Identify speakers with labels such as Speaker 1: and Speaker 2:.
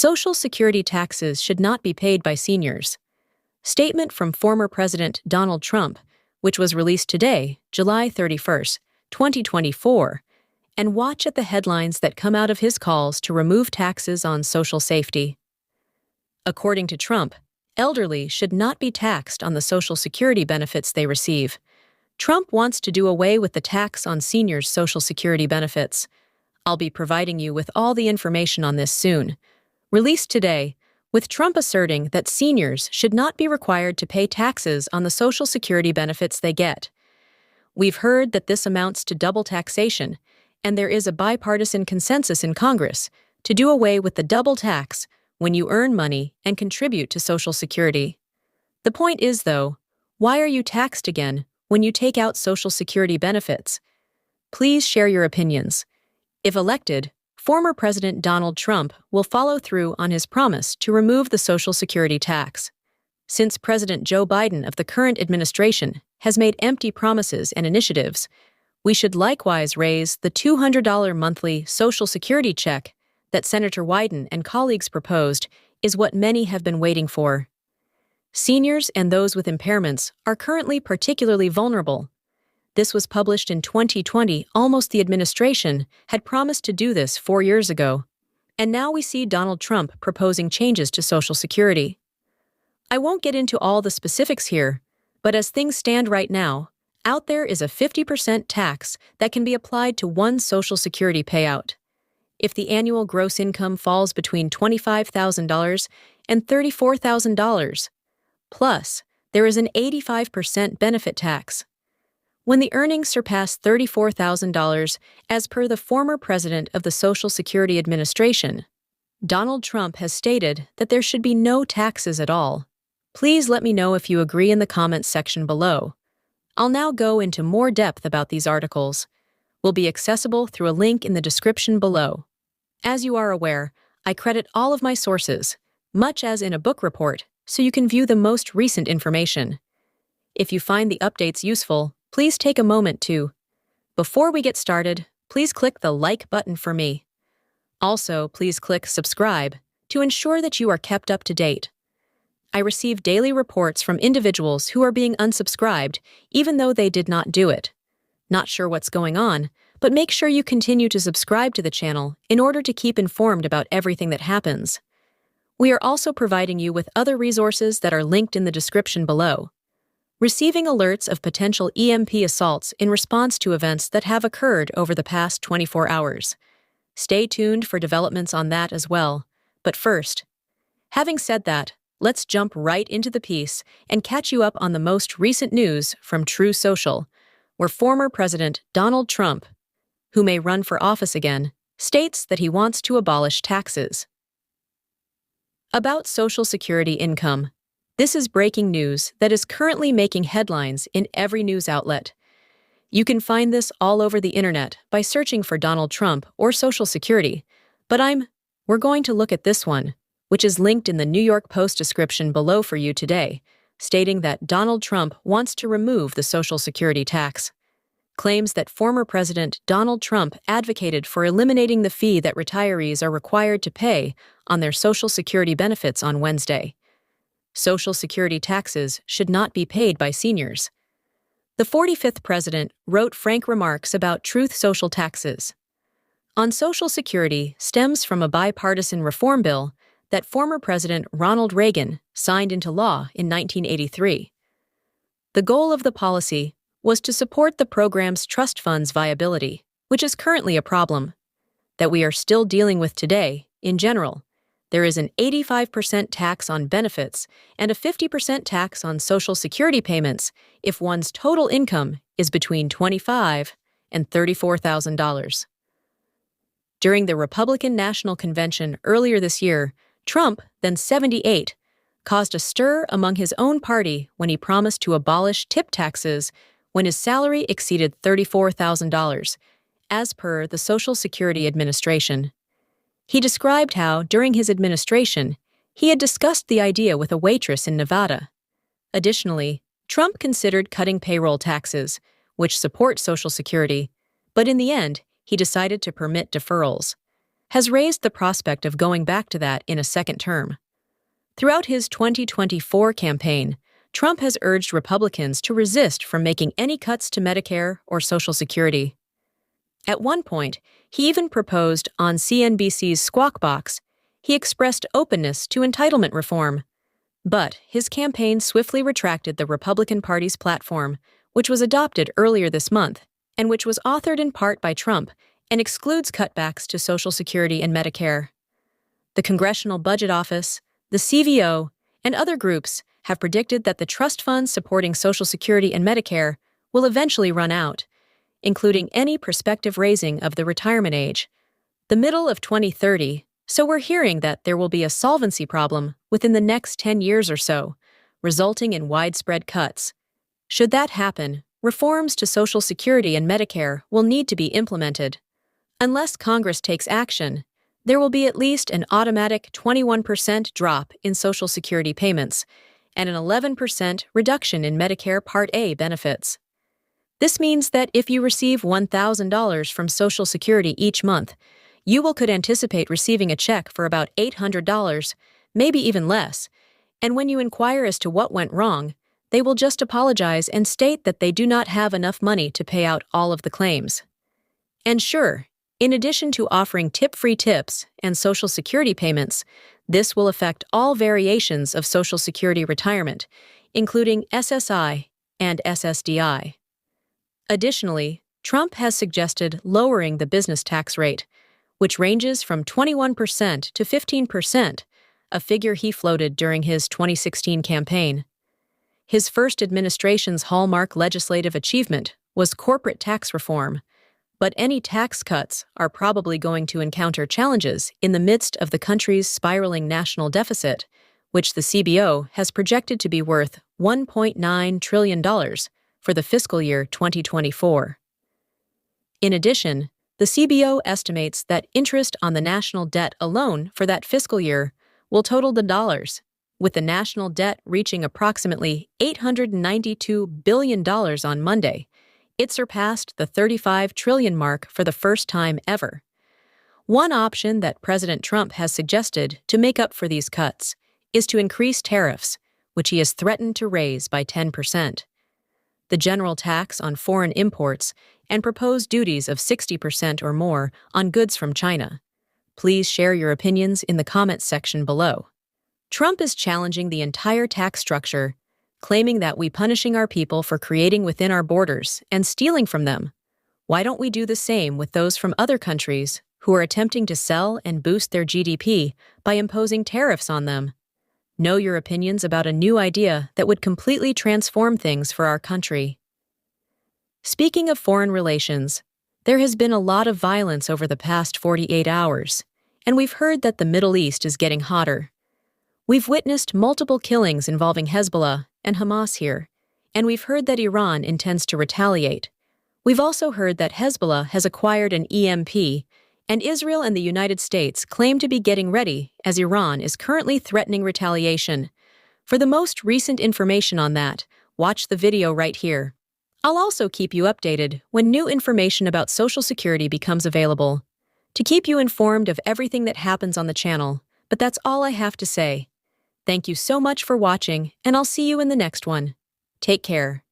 Speaker 1: Social Security taxes should not be paid by seniors. Statement from former President Donald Trump, which was released today, July 31st, 2024, and watch at the headlines that come out of his calls to remove taxes on social safety. According to Trump, elderly should not be taxed on the Social Security benefits they receive. Trump wants to do away with the tax on seniors' Social Security benefits. I'll be providing you with all the information on this soon. Released today, with Trump asserting that seniors should not be required to pay taxes on the Social Security benefits they get. We've heard that this amounts to double taxation, and there is a bipartisan consensus in Congress to do away with the double tax when you earn money and contribute to Social Security. The point is, though, why are you taxed again when you take out Social Security benefits? Please share your opinions. If elected, former President Donald Trump will follow through on his promise to remove the Social Security tax. Since President Joe Biden of the current administration has made empty promises and initiatives, we should likewise raise the $200 monthly Social Security check that Senator Wyden and colleagues proposed is what many have been waiting for. Seniors and those with impairments are currently particularly vulnerable. This was published in 2020, almost the administration had promised to do this 4 years ago. And now we see Donald Trump proposing changes to Social Security. I won't get into all the specifics here, but as things stand right now, out there is a 50% tax that can be applied to one Social Security payout. If the annual gross income falls between $25,000 and $34,000, plus there is an 85% benefit tax. When the earnings surpass $34,000, as per the former president of the Social Security Administration, Donald Trump has stated that there should be no taxes at all. Please let me know if you agree in the comments section below. I'll now go into more depth about these articles. Will be accessible through a link in the description below. As you are aware, I credit all of my sources, much as in a book report, so you can view the most recent information. If you find the updates useful, please take a moment to. Before we get started, please click the like button for me. Also, please click subscribe to ensure that you are kept up to date. I receive daily reports from individuals who are being unsubscribed even though they did not do it. Not sure what's going on, but make sure you continue to subscribe to the channel in order to keep informed about everything that happens. We are also providing you with other resources that are linked in the description below. Receiving alerts of potential EMP assaults in response to events that have occurred over the past 24 hours. Stay tuned for developments on that as well. But first, having said that, let's jump right into the piece and catch you up on the most recent news from True Social, where former President Donald Trump, who may run for office again, states that he wants to abolish taxes. About Social Security income. This is breaking news that is currently making headlines in every news outlet. You can find this all over the internet by searching for Donald Trump or Social Security, but we're going to look at this one, which is linked in the New York Post description below for you today, stating that Donald Trump wants to remove the Social Security tax. Claims that former President Donald Trump advocated for eliminating the fee that retirees are required to pay on their Social Security benefits on Wednesday. Social Security taxes should not be paid by seniors. The 45th president wrote frank remarks about truth social taxes on Social Security stems from a bipartisan reform bill that former President Ronald Reagan signed into law in 1983. The goal of the policy was to support the program's trust fund's viability, which is currently a problem that we are still dealing with today. In general, there is an 85% tax on benefits and a 50% tax on Social Security payments if one's total income is between $25,000 and $34,000. During the Republican National Convention earlier this year, Trump, then 78, caused a stir among his own party when he promised to abolish tip taxes when his salary exceeded $34,000, as per the Social Security Administration. He described how, during his administration, he had discussed the idea with a waitress in Nevada. Additionally, Trump considered cutting payroll taxes, which support Social Security, but in the end, he decided to permit deferrals. has raised the prospect of going back to that in a second term. Throughout his 2024 campaign, Trump has urged Republicans to resist from making any cuts to Medicare or Social Security. At one point, he even proposed on CNBC's Squawk Box, he expressed openness to entitlement reform. But his campaign swiftly retracted the Republican Party's platform, which was adopted earlier this month, and which was authored in part by Trump and excludes cutbacks to Social Security and Medicare. The Congressional Budget Office, the CVO, and other groups have predicted that the trust funds supporting Social Security and Medicare will eventually run out, including any prospective raising of the retirement age. The middle of 2030, so we're hearing that there will be a solvency problem within the next 10 years or so, resulting in widespread cuts. Should that happen, reforms to Social Security and Medicare will need to be implemented. Unless Congress takes action, there will be at least an automatic 21% drop in Social Security payments and an 11% reduction in Medicare Part A benefits. This means that if you receive $1,000 from Social Security each month, you could anticipate receiving a check for about $800, maybe even less, and when you inquire as to what went wrong, they will just apologize and state that they do not have enough money to pay out all of the claims. And sure, in addition to offering tip-free tips and Social Security payments, this will affect all variations of Social Security retirement, including SSI and SSDI. Additionally, Trump has suggested lowering the business tax rate, which ranges from 21% to 15%, a figure he floated during his 2016 campaign. His first administration's hallmark legislative achievement was corporate tax reform, but any tax cuts are probably going to encounter challenges in the midst of the country's spiraling national deficit, which the CBO has projected to be worth $1.9 trillion for the fiscal year 2024. In addition, the CBO estimates that interest on the national debt alone for that fiscal year will total the dollars, with the national debt reaching approximately $892 billion on Monday. It surpassed the $35 trillion mark for the first time ever. One option that President Trump has suggested to make up for these cuts is to increase tariffs, which he has threatened to raise by 10%. The general tax on foreign imports and proposed duties of 60% or more on goods from China. Please share your opinions in the comments section below. Trump is challenging the entire tax structure, claiming that we punishing our people for creating within our borders and stealing from them. Why don't we do the same with those from other countries who are attempting to sell and boost their GDP by imposing tariffs on them? Know your opinions about a new idea that would completely transform things for our country. Speaking of foreign relations, there has been a lot of violence over the past 48 hours, and we've heard that the Middle East is getting hotter. We've witnessed multiple killings involving Hezbollah and Hamas here, and we've heard that Iran intends to retaliate. We've also heard that Hezbollah has acquired an EMP, and Israel and the United States claim to be getting ready as Iran is currently threatening retaliation. For the most recent information on that, watch the video right here. I'll also keep you updated when new information about Social Security becomes available, to keep you informed of everything that happens on the channel, but that's all I have to say. Thank you so much for watching, and I'll see you in the next one. Take care.